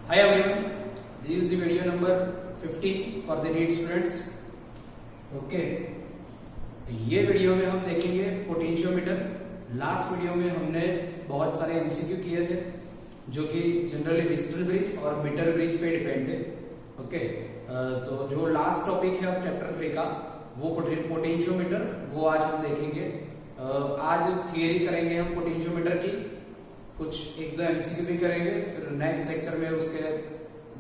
Hi everyone, this is the video number 15 for the NEET students. Okay, ये video में हम देखेंगे potentiometer. Last video में हमने बहुत सारे एमसीक्यू किए थे जो कि जनरली व्हिस्टल ब्रिज और मीटर ब्रिज पे डिपेंड थे। ओके, तो जो लास्ट टॉपिक है अब चैप्टर 3 का वो पोटेंशियोमीटर, वो आज हम देखेंगे। आज थियरी करेंगे हम पोटेंशियोमीटर की, कुछ एक दो एमसीक्यू भी करेंगे, फिर नेक्स्ट लेक्चर में उसके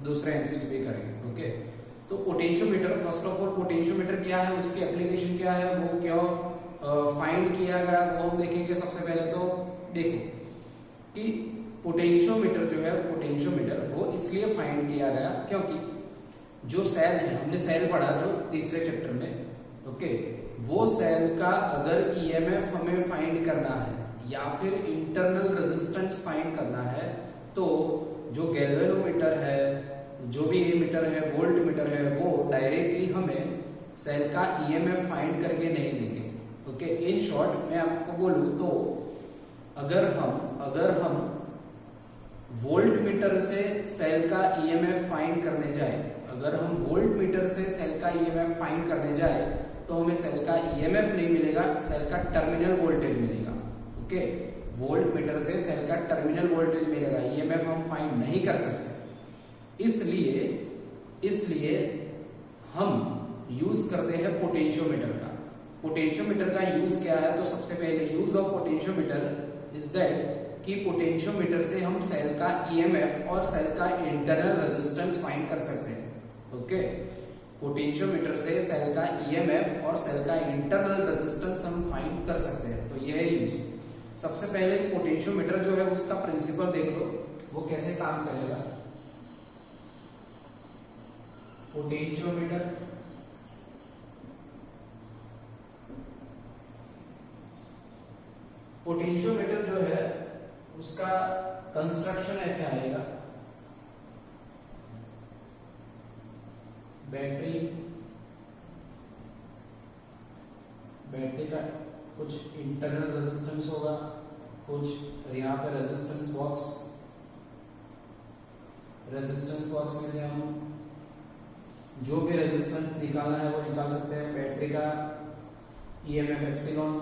दूसरे एमसीक्यू भी करेंगे। ओके, तो potentiometer, first of all potentiometer क्या है, उसकी एप्लीकेशन क्या है, वो क्या फाइंड किया गया, वो हम देखेंगे। सबसे पहले तो देखो कि पोटेंशियोमीटर जो है, पोटेंशियोमीटर वो इसलिए फाइंड किया गया क्योंकि जो सेल है, हमने सेल पढ़ा जो तीसरे चैप्टर में। ओके, वो सेल का अगर ईएमएफ हमें फाइंड करना है या फिर इंटरनल रेजिस्टेंस फाइंड करना है, तो जो गैल्वेनोमीटर है, जो भी एमीटर है, वोल्ट मीटर है, वो डायरेक्टली हमें सेल का ईएमएफ फाइंड करके नहीं देंगे। ओके, इन शॉर्ट मैं आपको बोलूं तो अगर हम वोल्ट मीटर से सेल का ईएमएफ फाइंड करने जाए, अगर हम वोल्ट मीटर से सेल का ईएमएफ फाइंड करने जाए तो हमें सेल का ईएमएफ नहीं मिलेगा, सेल का टर्मिनल वोल्टेज मिलेगा। ओके, वोल्ट मीटर से सेल का टर्मिनल वोल्टेज मिलेगा, ईएमएफ हम फाइंड नहीं कर सकते। इसलिए हम यूज करते हैं पोटेंशियोमीटर का। पोटेंशियोमीटर का यूज क्या है, तो सबसे पहले use of potentiometer is that कि पोटेंशियोमीटर से हम सेल का ईएमएफ और सेल का इंटरनल रेजिस्टेंस फाइंड कर सकते हैं। ओके, पोटेंशियोमीटर से सेल का ईएमएफ और सेल का इंटरनल रेजिस्टेंस हम फाइंड कर सकते हैं। तो यह है यूज। सबसे पहले पोटेंशियोमीटर जो है उसका प्रिंसिपल देख लो, वो कैसे काम करेगा। पोटेंशियोमीटर जो है उसका कंस्ट्रक्शन ऐसे आएगा। बैटरी का कुछ इंटरनल रेजिस्टेंस होगा, कुछ यहाँ पे रेजिस्टेंस बॉक्स में से हम जो भी रेजिस्टेंस निकालना है वो निकाल सकते हैं। बैटरी का EMF epsilon,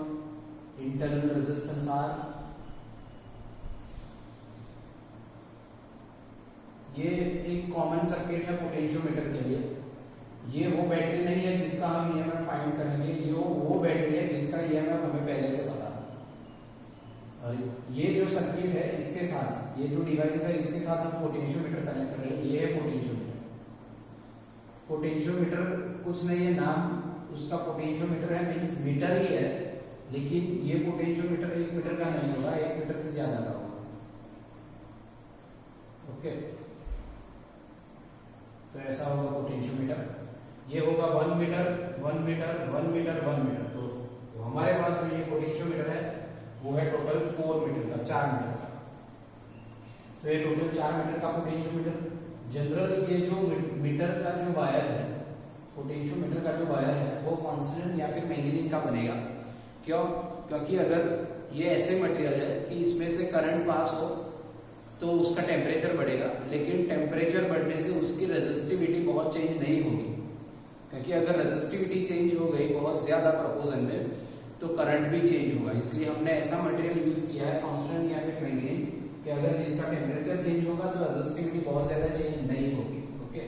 internal resistance R. ये एक कॉमन सर्किट है पोटेंशियोमीटर के लिए। ये वो बैटरी नहीं है जिसका हम ईएमएफ फाइंड करेंगे, ये वो बैटरी है जिसका ईएमएफ हमें पहले से पता है। और ये जो सर्किट है इसके साथ, ये जो डिवाइस है इसके साथ हम पोटेंशियोमीटर कनेक्ट कर रहे हैं, ये है पोटेंशियोमीटर। पोटेंशियोमीटर कुछ नहीं है, नाम उसका पोटेंशियोमीटर है, मींस मीटर ही है, लेकिन ये पोटेंशियोमीटर 1 मीटर का नहीं होगा, 1 मीटर से ज्यादा का होगा। ओके, तो ऐसा होगा पोटेंशियोमीटर। ये होगा 1 मीटर, 1 मीटर, 1 मीटर, 1 मीटर। तो हमारे पास जो ये पोटेंशियोमीटर है वो है टोटल 4 मीटर का, 4 मीटर का। तो ये टोटल 4 मीटर का पोटेंशियोमीटर। जनरल ये जो मीटर का जो वायर है, पोटेंशियोमीटर का जो वायर है वो कांस्टेंट या फिर मैग्नीज का बनेगा। क्यों? क्योंकि अगर ये ऐसे मटेरियल है कि इसमें से करंट पास हो तो उसका टेम्परेचर बढ़ेगा, लेकिन टेम्परेचर बढ़ने से उसकी रेजिस्टिविटी बहुत चेंज नहीं होगी। क्योंकि अगर रेजिस्टिविटी चेंज हो गई बहुत ज्यादा प्रोपोर्शन में तो करंट भी चेंज होगा। इसलिए हमने ऐसा मटेरियल यूज किया है कांस्टेंट या फिर मैग्नीज कि अगर जिसका टेम्परेचर चेंज होगा तो रेजिस्टिविटी बहुत ज्यादा चेंज नहीं होगी। ओके,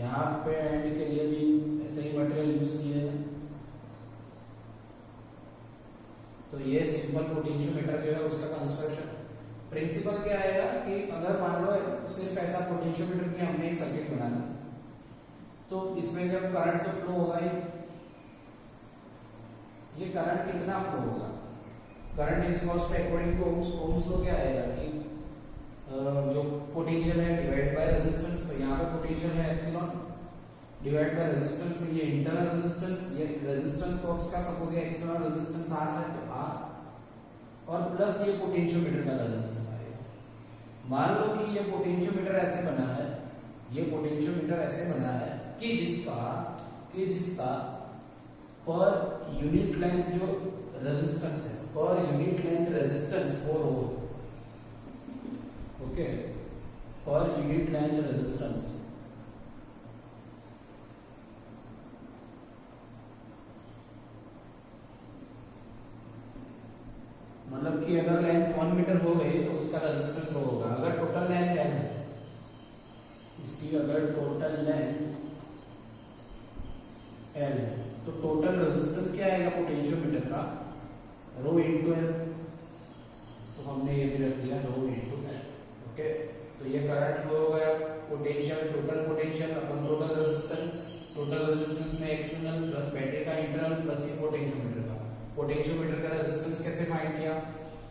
यहाँ पे एंड के लिए भी ऐसे ही मटेरियल यूज किए हैं। तो ये सिंपल पोटेंशियोमीटर जो है उसका कंस्ट्रक्शन प्रिंसिपल क्या आएगा कि अगर मान लो सिर्फ ऐसा पोटेंशियोमीटर की हमने एक सर्किट बनाना, तो इसमें से अब करंट तो फ्लो होगा ही। ये करंट कितना फ्लो होगा, current is equals to according to Ohm's law क्या आएगा कि जो पोटेंशियल है डिवाइड बाय रेजिस्टेंस। तो यहाँ पे पोटेंशियल है एप्सिलॉन डिवाइड बाय रेजिस्टेंस में ये इंटरनल रेजिस्टेंस, ये रेजिस्टेंस बॉक्स का सपोज ये एक्सटर्नल रेजिस्टेंस आर है तो आर, और प्लस ये पोटेंशियोमीटर का रेजिस्टेंस आएगा। मान लो कि ये पोटेंशियोमीटर ऐसे बना है, ये पोटेंशियोमीटर ऐसे बना है कि जिसका पर यूनिट लेंथ जो रेजिस्टेंस है, per unit length resistance 4 ohm. Okay, per unit length resistance. मतलब कि अगर लेंथ 1 मीटर हो गई तो उसका रेजिस्टेंस रो होगा। अगर टोटल लेंथ L है, इसकी अगर टोटल लेंथ L है तो टोटल रेजिस्टेंस क्या आएगा पोटेंशियोमीटर का, रो इंटू L। तो हमने ये भी रख दिया रो इंटू L। ओके, तो ये करंट फ्लो हो गया, पोटेंशियल टोटल पोटेंशियल अपन टोटल रेजिस्टेंस, टोटल रेजिस्टेंस में एक्सटर्नल प्लस बैटरी का इंटरनल प्लस ये पोटेंशियोमीटर का। पोटेंशियोमीटर का रेजिस्टेंस कैसे फाइंड किया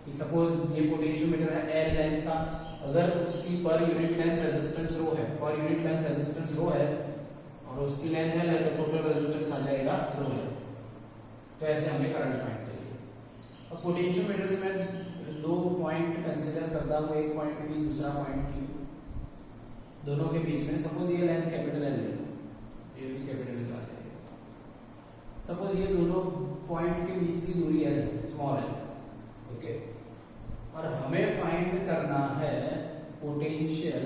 कि सपोज ये पोटेंशियोमीटर है L लेंथ का, अगर उसकी पर यूनिट लेंथ रेजिस्टेंस रो है, पर यूनिट लेंथ रेजिस्टेंस रो है और उसकी लेंथ L है तो टोटल रेजिस्टेंस आ जाएगा रो है। तो ऐसे हमने करंट फाइंड कर लिया। अब पोटेंशियोमीटर में मैं दो पॉइंट कंसीडर करता हूँ, एक पॉइंट P दूसरा पॉइंट Q, दोनों के बीच में सपोज ये लेंथ कैपिटल L है, ये भी कैपिटल L आ जाएगा। सपोज ये दोनों पॉइंट के बीच की दूरी L स्मॉल है। ओके, और हमें फाइंड करना है potential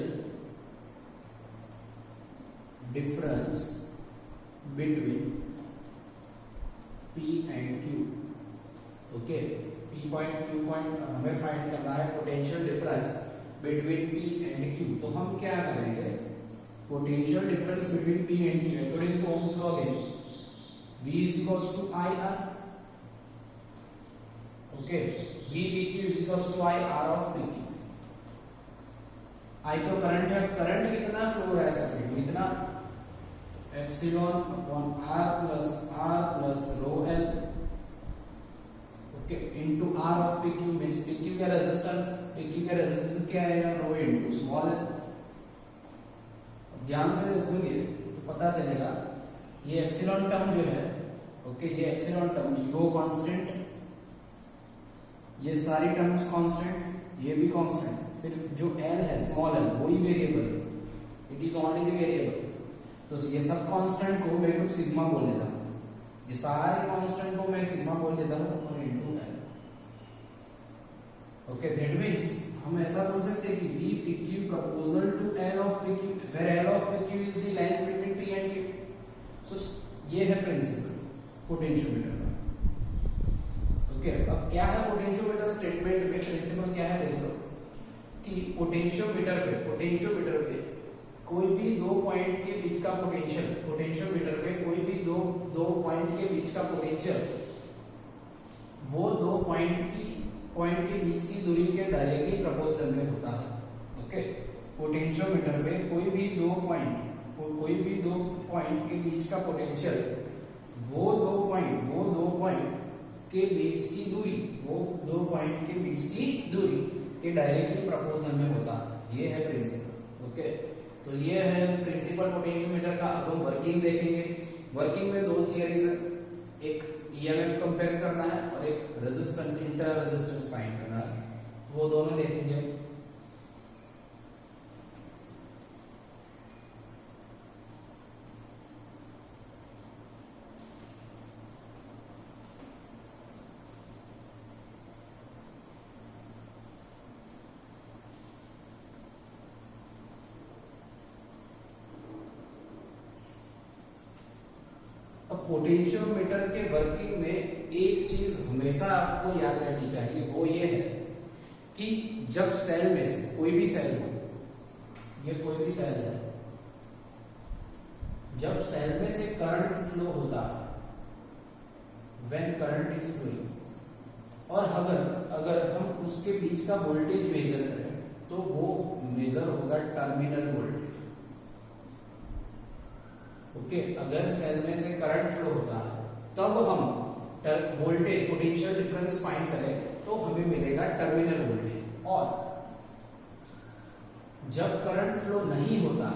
difference between P and Q। Okay, P point Q point हमें फाइंड करना है potential difference between P and Q। तो हम क्या करेंगे, potential difference between P and Q according to Ohm's law again V is equals to IR। Okay, V PQ is equals to IR of PQ। I तो current है, current कितना flow हो रहा है सर्किट में, इतना epsilon upon R plus row L। Okay, into R of PQ means PQ का resistance, PQ का रेजिस्टेंस क्या है, रो इनटू स्मॉल l। ध्यान से देखोगे तो पता चलेगा ये एप्सिलॉन टर्म जो है, ओके, ये एप्सिलॉन टर्म वो कांस्टेंट, ये सारी टर्म्स कांस्टेंट, ये भी कांस्टेंट, सिर्फ जो L है स्मॉल l वही variable, it is only the variable. तो ये सब कांस्टेंट को मैं कुछ सिग्मा बोल देता हूँ, ये सारे कांस्टेंट को मैं सिग्मा बोल देता हूँ और into L। Okay, that means हम ऐसा बोल सकते हैं कि V PQ proportional to L of PQ, where L of PQ is the length between P and Q। So ये है प्रिंसिपल पोटेंशियोमीटर का। ओके, अब क्या है पोटेंशियोमीटर स्टेटमेंट में प्रिंसिपल क्या है देख लो कि पोटेंशियोमीटर पे कोई भी दो पॉइंट के बीच का पोटेंशियल, पोटेंशियोमीटर पे कोई भी दो पॉइंट के बीच का पोटेंशियल वो दो पॉइंट के बीच की दूरी के डायरेक्टली प्रोपोर्शनल में होता है। ओके, पोटेंशियोमीटर पे कोई भी दो पॉइंट के बीच का पोटेंशियल वो दो पॉइंट के बीच की दूरी, वो दो पॉइंट के बीच की दूरी के डायरेक्टली प्रोपोर्शनल में होता है। ये है प्रिंसिपल। ओके, तो ये है प्रिंसिपल पोटेंशियोमीटर का। अब हम वर्किंग देखेंगे। वर्किंग में दो थियरीज है, एक EMF कंपेयर करना है और एक रेजिस्टेंस, इंटर रेजिस्टेंस फाइंड करना है, वो दोनों देखेंगे। पोटेंशियोमीटर के वर्किंग में एक चीज हमेशा आपको याद रखनी चाहिए, वो ये है कि जब सेल में से कोई भी सेल हो, ये कोई भी सेल है, जब सेल में से करंट फ्लो होता है, व्हेन करंट इज फ्लोइंग, और अगर हम उसके बीच का वोल्टेज मेजर करें तो वो मेजर होगा टर्मिनल वोल्टेज। ओके, अगर सेल में से करंट फ्लो होता है तब हम वोल्टेज पोटेंशियल डिफरेंस फाइंड करें तो हमें मिलेगा टर्मिनल वोल्टेज। और जब करंट फ्लो नहीं होता,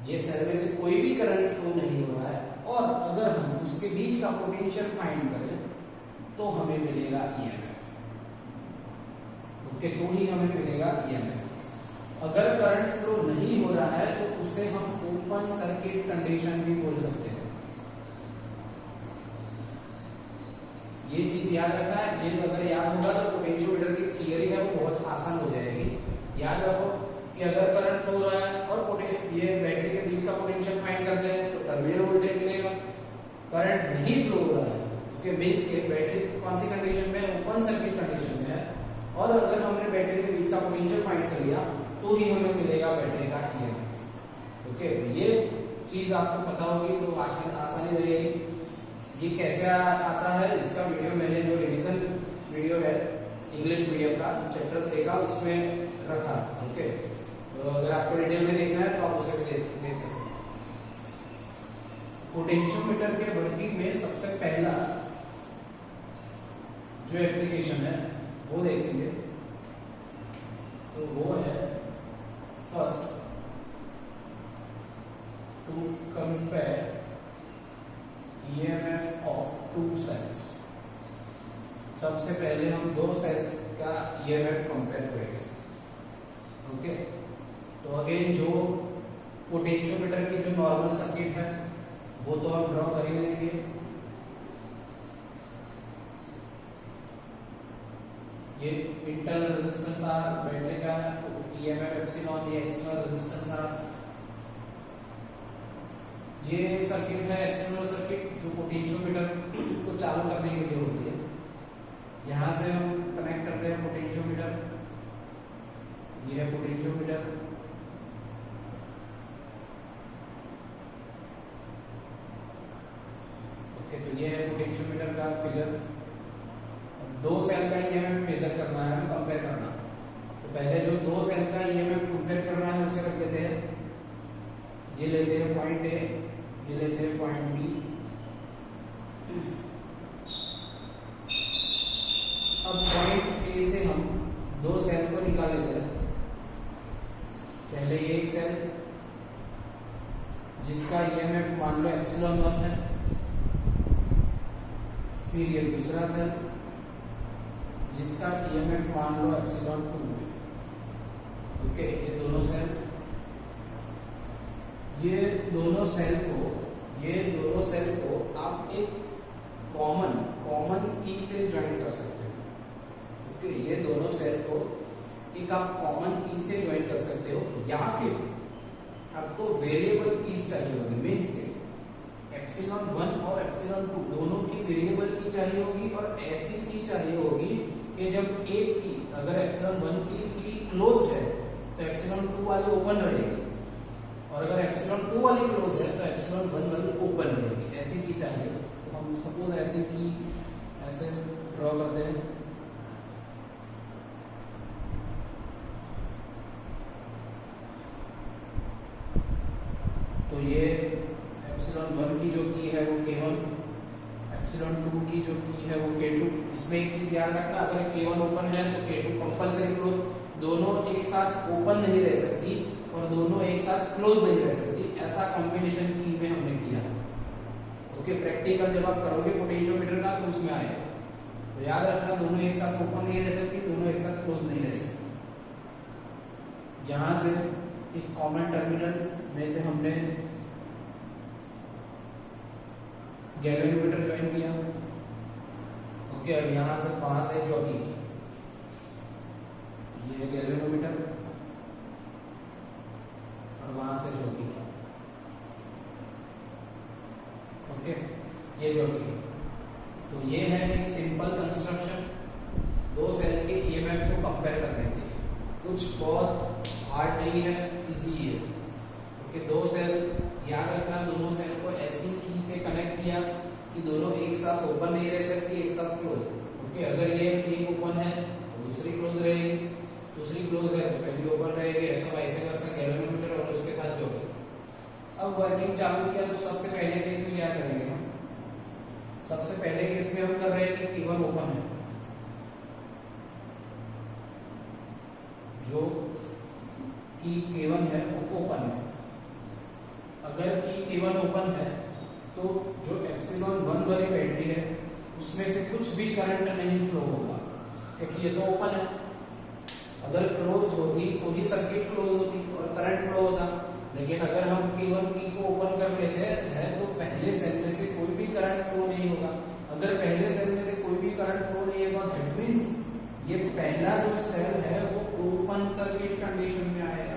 ये सेल में से कोई भी करंट फ्लो नहीं हो रहा है और अगर हम उसके बीच का पोटेंशियल फाइंड करें तो हमें मिलेगा EMF। ओके, तो ही हमें मिलेगा EMF। अगर करंट फ्लो नहीं हो रहा है तो उसे हम ओपन सर्किट कंडीशन भी बोल सकते हैं। ये चीज याद रखना है, ये अगर याद होगा तो पोटेंशियोमीटर की थियरी है वो बहुत आसान हो जाएगी। याद रखो कि अगर मीन्स के बैटरी कौन सी कंडीशन में, ओपन सर्किट कंडीशन में है, और अगर हमने बैटरी के बीच का पोटेंशियल फाइंड कर लिया तो ही हमें मिलेगा बैटरी का ईएमएफ। ओके, ये चीज आपको पता होगी तो आसानी रहेगी। ये कैसे आता है इसका वीडियो मैंने जो रिवीजन वीडियो है इंग्लिश मीडियम का चैप्टर 3 का उसमें रखा। ओके, तो अगर आपको डिटेल में देखना है तो आप उसे भी देख सकते हैं। पोटेंशियोमीटर के वर्किंग में सबसे पहला जो एप्लीकेशन है वो देखेंगे, तो वो है first to compare EMF of two cells. सबसे पहले हम दो सेल का ईएमएफ कंपेयर करेंगे। ओके, तो अगेन जो पोटेंशियोमीटर की जो नॉर्मल सर्किट है वो तो हम ड्रॉ कर ही लेंगे। ये इंटरनल रेजिस्टेंस आर बैटरी का ईएमएफ एप्सिलॉन, ये एक्सटर्नल रेजिस्टेंस आर। ये सर्किट है एक्सटर्नल सर्किट जो पोटेंशियोमीटर को चालू करने के लिए होती है। यहां से हम कनेक्ट करते हैं पोटेंशियोमीटर, ये है पोटेंशियोमीटर। ओके, तो ये है पोटेंशियोमीटर का फिगर। दो सेल का ईएमएफ मेजर करना है, कंपेयर करना। तो पहले जो दो सेल का ईएमएफ कंपेयर करना है उसे रख लेते हैं। ये लेते हैं पॉइंट ए, ये लेते हैं पॉइंट बी। अब पॉइंट ए से हम दो सेल को निकाल लेते हैं। पहले ये एक सेल जिसका ईएमएफ मान लो एप्सिलॉन 1 है, फिर ये दूसरा सेल जिसका ईएमएफ मान लो एप्सिलॉन 2 है। ओके, ये दोनों सेल को आप एक कॉमन की से ज्वाइन कर सकते हो। ओके, ये दोनों सेल को एक आप कॉमन की से ज्वाइन कर सकते हो, या फिर आपको वेरिएबल कीज चाहिए होगी। मीन्स एप्सिलॉन 1 और एप्सिलॉन 2 दोनों की वेरिएबल की चाहिए होगी, और ऐसी की चाहिए होगी कि जब एक की अगर एप्सिलॉन 1 की क्लोज्ड है तो एप्सिलॉन 2 वाली ओपन रहेगी, और अगर एप्सिलॉन 2 वाली क्लोज है तो एप्सिलॉन 1 वाली ओपन रहेगी। ऐसी की चाहिए। तो हम सपोज ऐसी की ऐसे ड्रॉ करते हैं। तो ये एप्सिलॉन 1 की जो की है वो K1, एप्सिलॉन 2 की जो की है वो K2। इसमें एक चीज याद रखना, अगर K1 ओपन है तो K2 कंपल्सरी क्लोज। दोनों एक साथ ओपन नहीं रह सकती और दोनों एक साथ क्लोज नहीं रह सकती। ऐसा कॉम्बिनेशन की में हमने किया। ओके, प्रैक्टिकल जब आप करोगे पोटेंशियोमीटर का तो उसमें आएगा। तो याद रखना, दोनों एक साथ ओपन नहीं रह सकती, दोनों एक साथ क्लोज नहीं रह सकती। यहां से एक कॉमन टर्मिनल में से हमने गैल्वेनोमीटर ज्वाइन किया। ओके, अब यहां से कहां से जॉकी, ये गैल्वेनोमीटर, और वहां से जॉकी। ओके, ये जॉकी। तो ये है एक सिंपल कंस्ट्रक्शन दो सेल के ईएमएफ को कंपेयर करने के लिए। कुछ बहुत हार्ड नहीं है, इजी है। ओके, दो सेल याद रखना, दोनों सेल को ऐसी की से कनेक्ट किया कि दोनों एक साथ ओपन नहीं रह सकती, एक साथ क्लोज। ओके, अगर ये एक ओपन है तो दूसरी क्लोज रहेगी, दूसरी क्लोज है तो पहली ओपन रहेगी। ऐसा वैसे वर्सा गैल्वेनोमीटर और उसके साथ जो। अब वर्किंग चालू किया तो सबसे पहले केस में क्या करेंगे हम? सबसे पहले केस में हम कर रहे हैं कि K1 ओपन है, जो की K1 है वो ओपन है। अगर की K1 ओपन है तो जो एप्सिलॉन 1 वाली बैटरी है उसमें से कुछ भी करंट नहीं फ्लो होगा, क्योंकि ये तो ओपन है। अगर क्लोज होती तो ही सर्किट क्लोज होती और करंट फ्लो होता। लेकिन अगर हम K1 की को ओपन कर लेते हैं तो पहले सेल में से कोई भी करंट फ्लो नहीं होगा। अगर पहले सेल में से कोई भी करंट फ्लो नहीं होगा, दैट मींस ये पहला जो सेल है वो ओपन सर्किट कंडीशन में आएगा।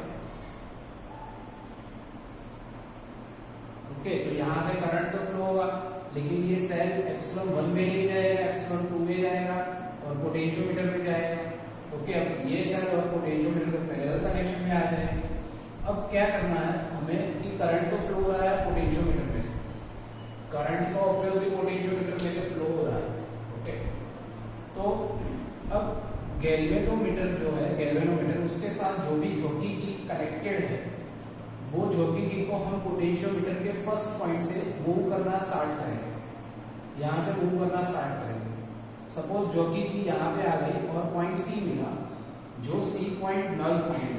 ओके, तो यहां से करंट तो फ्लो होगा, लेकिन ये सेल एप्सिलॉन 1 में नहीं जाएगा, एप्सिलॉन 2 में जाएगा और पोटेंशियोमीटर में जाएगा। ओके, अब ये सेल और पोटेंशियोमीटर तो पैरेलल कनेक्शन में आ जाएंगे। अब क्या करना है हमें कि करंट तो फ्लो हो रहा है पोटेंशियोमीटर में से, करंट तो ऑब्वियसली पोटेंशियोमीटर में से फ्लो हो रहा है। ओके, तो अब गैल्वेनोमीटर जो है, गैल्वेनोमीटर उसके साथ जो भी झोंकी कनेक्टेड है, वो झोंकी को हम पोटेंशियोमीटर के फर्स्ट पॉइंट से मूव करना स्टार्ट करेंगे, यहां से मूव करना स्टार्ट करेंगे। सपोज झोंकी यहाँ पे आ गई और पॉइंट सी मिला, जो C point null point,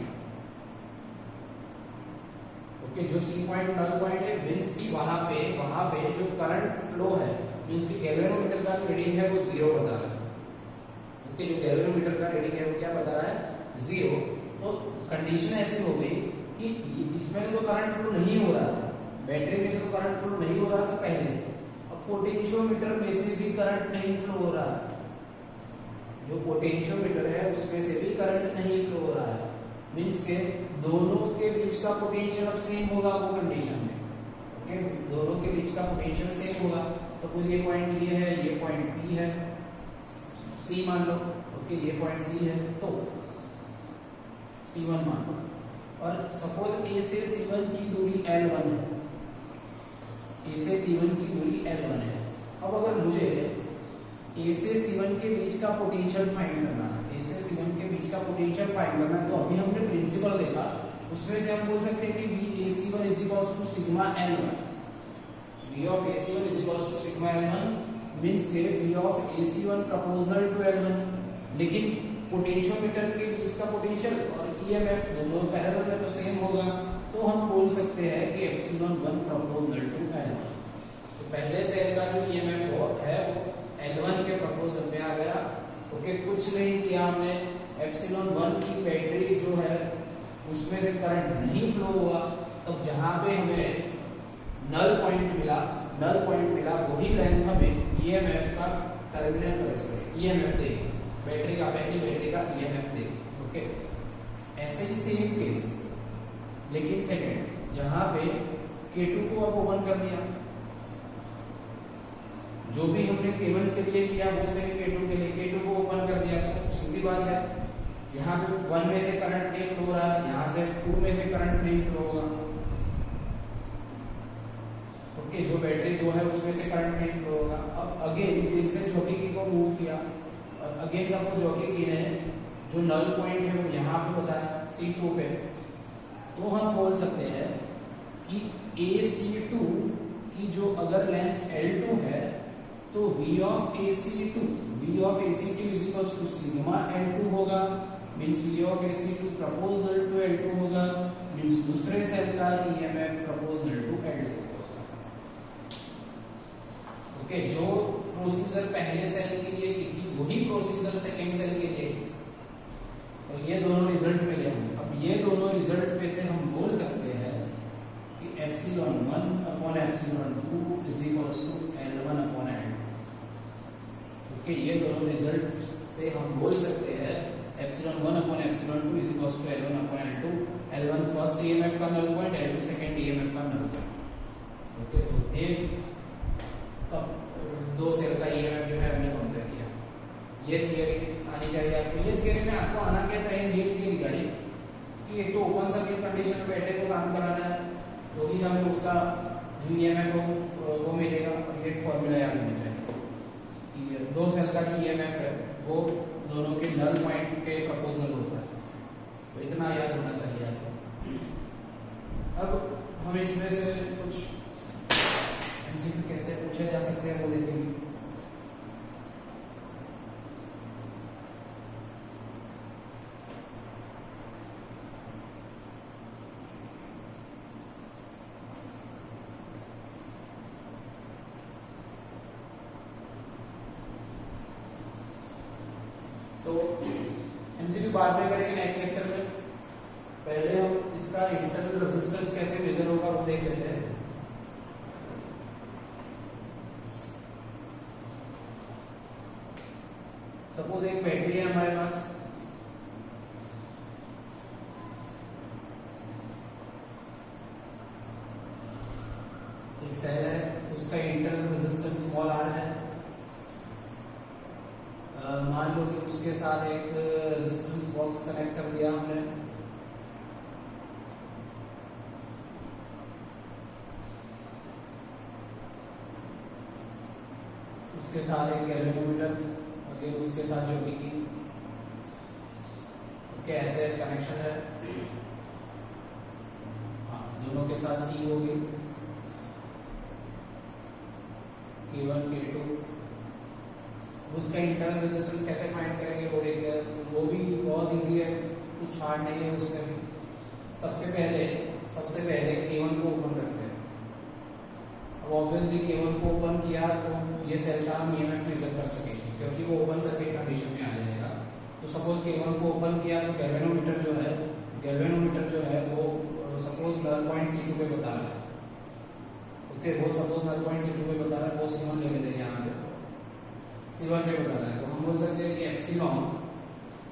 okay, जो सी पॉइंट नल पॉइंट है, मींस कि वहां पे जो करंट फ्लो है, मींस कि गैल्वेनोमीटर का रीडिंग है वो 0 बता रहा है। ओके, जो गैल्वेनोमीटर का रीडिंग है वो क्या बता रहा है, 0। तो कंडीशन ऐसी हो गई कि इसमें तो करंट फ्लो नहीं हो रहा था, बैटरी में से तो करंट फ्लो नहीं हो रहा था पहले से, अब पोटेंशियोमीटर में से भी करंट नहीं फ्लो हो रहा है, जो पोटेंशियोमीटर है उसमें से भी करंट नहीं फ्लो हो रहा है, मींस के दोनों के बीच का पोटेंशियल अब सेम होगा वो कंडीशन में। ओके, दोनों के बीच का पोटेंशियल सेम होगा। सपोज ये पॉइंट ये है, ये पॉइंट पी है, सी मान लो। ओके, ये पॉइंट सी है तो C1 मान लो, और सपोज A से C1 की दूरी L1 है, A से C1 की दूरी L1 है। अब अगर मुझे A से C1 के बीच का पोटेंशियल फाइंड करना है, A से C1 के बीच का पोटेंशियल फाइंड करना है, तो अभी हमने प्रिंसिपल देखा, उसमें से हम बोल सकते हैं कि VAC1 is equals to sigma L1, V of AC1 is equals to sigma L1 means के V of AC1 proportional to L1, लेकिन पोटेंशियोमीटर के बीच का पोटेंशियल और EMF दोनों पैरेलल में तो सेम होगा, तो हम बोल सकते हैं कि एप्सिलॉन 1 प्रोपोर्शनल टू L1। तो पहले सेल का जो EMF है वो L1 के प्रोपोर्शनल में आ गया। ओके, कुछ नहीं किया हमने, एप्सिलॉन 1 की बैटरी जो है उसमें से करंट नहीं फ्लो हुआ, तब जहां पे हमें नल पॉइंट मिला वही लेंथ हमें EMF का टर्मिनल EMF देगी, बैटरी का EMF देगी। ओके, ऐसे ही सेम केस, लेकिन सेकंड जहां पे K2 को अब ओपन कर दिया, जो भी हमने K1 के लिए किया वो सेम K2 के लिए, K2 को ओपन कर दिया, तो सीधी बात है यहाँ पे 1 में से करंट नहीं फ्लो हो रहा है, यहाँ से 2 में से करंट नहीं फ्लो होगा। ओके, जो बैटरी 2 है उसमें से करंट नहीं फ्लो होगा। अब अगेन फिर से झोंकी को मूव किया, और अगेन सपोज झोंकी ने जो नल पॉइंट है वो यहाँ पे बताया C2 पे, तो हम बोल सकते हैं कि AC2 की जो अगर लेंथ L2 है, तो V of AC2 is equals to sigma L2 होगा, means V of AC2 proportional to L2 होगा, मींस दूसरे सेल का EMF प्रोपोर्शनल टू L2 होगा। ओके, जो प्रोसीजर पहले सेल के लिए की थी वही प्रोसीजर सेकंड सेल के लिए, तो ये दोनों रिजल्ट मिले हमें। अब ये दोनों रिजल्ट पे से हम बोल सकते हैं कि epsilon 1 upon epsilon 2 is equals to L1 upon L2। Okay, ये दोनों रिजल्ट से हम बोल सकते हैं epsilon 1 upon epsilon 2 is equals to L1 upon L2। L1 first EMF का null point, L2 second EMF का नल पॉइंट। ओके, तो एक दो सेल का EMF जो है हमने कंपेयर किया। ये थियरी आनी चाहिए आपको। ये थियरी में आपको आना क्या चाहिए, नीट की रिगार्डिंग, कि एक तो ओपन सर्किट कंडीशन में बैटरी को काम कराना है, तो ही हमें उसका जो EMF हो वो मिलेगा। और ये फॉर्मूला याद होना चाहिए कि दो सेल का जो EMF है वो दोनों के नल पॉइंट के प्रोपोर्शनल होता है, तो इतना याद होना चाहिए आपको। अब हम इसमें से कुछ MCQ कैसे पूछे जा सकते हैं वो देखेंगे। तो MCQ बाद में करेंगे नेक्स्ट लेक्चर में। पहले हम इसका इंटरनल रेजिस्टेंस कैसे मेजर होगा वो देख लेते हैं। सपोज एक बैटरी है हमारे पास, एक सेल है, उसके उसका इंटरनल रेजिस्टेंस स्मॉल आर है। मान लो कि उसके साथ एक रेजिस्टेंस बॉक्स कनेक्ट कर दिया हमने, उसके साथ एक गैल्वेनोमीटर, अगेन उसके साथ जोड़ी की, ओके ऐसे कनेक्शन है। हाँ, दोनों के साथ की होगी K1 K2। उसका इंटरनल रेजिस्टेंस कैसे फाइंड करेंगे वो देखते हैं, वो भी बहुत इजी है, कुछ हार्ड नहीं है उसमें भी। सबसे पहले K1 को ओपन करते हैं। अब ऑब्वियसली K1 को ओपन किया तो ये सेल का हम ईएमएफ मेजर कर सकेंगे क्योंकि वो ओपन सर्किट कंडीशन में आ जाएगा। तो सपोज K1 को ओपन किया तो गैल्वेनोमीटर जो है वो सपोज नल पॉइंट C2 पे बता रहा है, ओके वो सपोज नल पॉइंट C2 पे बता रहा है, वो C1 ले लेते हैं यहाँ पे, C1 पे बता रहा है। तो हम बोल सकते हैं कि एप्सिलॉन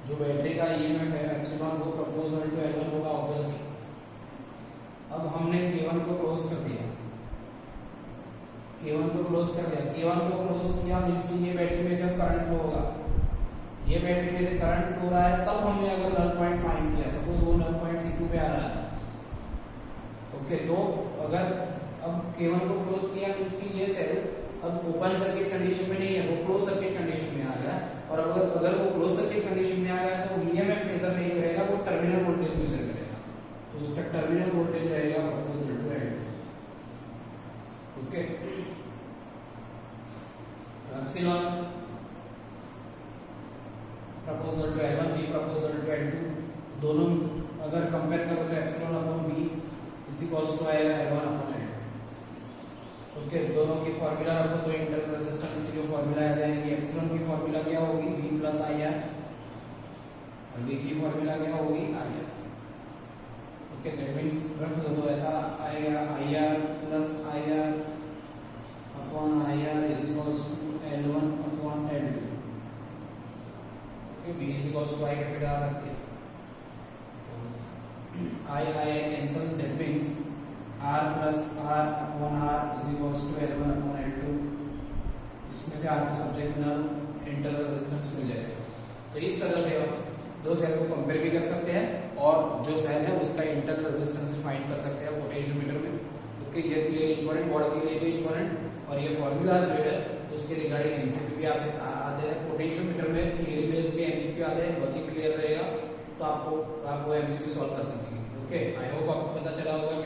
जो बैटरी का ईएमएफ है, एप्सिलॉन वो प्रोपोर्शनल टू L1 होगा ऑब्वियसली। अब हमने K1 को क्लोज कर दिया, K1 को क्लोज किया मींस कि ये बैटरी में से अब करंट फ्लो होगा, ये बैटरी में से करंट फ्लो रहा है। तब हमने अगर नल पॉइंट फाइंड किया, सपोज वो नल पॉइंट C2 पे आ रहा है, ओके तो अगर अब K1 को क्लोज किया मींस कि ये सेल अब ओपन सर्किट कंडीशन में नहीं है, वो क्लोज सर्किट कंडीशन में आ गया। और अगर वो क्लोज सर्किट कंडीशन में आ गया तो ईएमएफ मेजर नहीं करेगा, वो टर्मिनल वोल्टेज मेजर करेगा। तो उसका टर्मिनल वोल्टेज रहेगा proportional to L2, okay. Epsilon proportional to L1, V proportional to L2, दोनों अगर कंपेयर करो तो epsilon upon V is equals to आएगा L1 अपॉन L2, ओके। दोनों की फार्मूला रखो तो इंटरनल रेजिस्टेंस की जो फार्मूला आ जाएगी, एप्सिलॉन की फार्मूला क्या होगी, V प्लस IR, और V की फार्मूला क्या होगी, IR, ओके। दैट मींस रख दो तो ऐसा आएगा IR plus IR upon IR is equals to L1 upon L2, okay. V is equals to I capital रखते हैं, I cancel, that means R plus R upon R is equals to L1 upon L2। इसमें से आपको subject null internal resistance मिल जाएगा। तो इस तरह से आप दो सेल को कंपेयर भी कर सकते हैं और जो सेल है उसका इंटरनल रेजिस्टेंस फाइंड कर सकते हैं पोटेंशियोमीटर में, ओके। ये थियरी इंपॉर्टेंट, बोर्ड के लिए भी इंपॉर्टेंट, और ये फॉर्मूलाज जो है उसके रिगार्डिंग एमसीक्यू भी आते हैं। पोटेंशियोमीटर में थियरी बेस्ड भी एमसीक्यू आते हैं, लॉजिक क्लियर रहेगा तो आप वो एमसीक्यू सॉल्व कर सकेंगे, ओके। आई होप आपको पता चला होगा।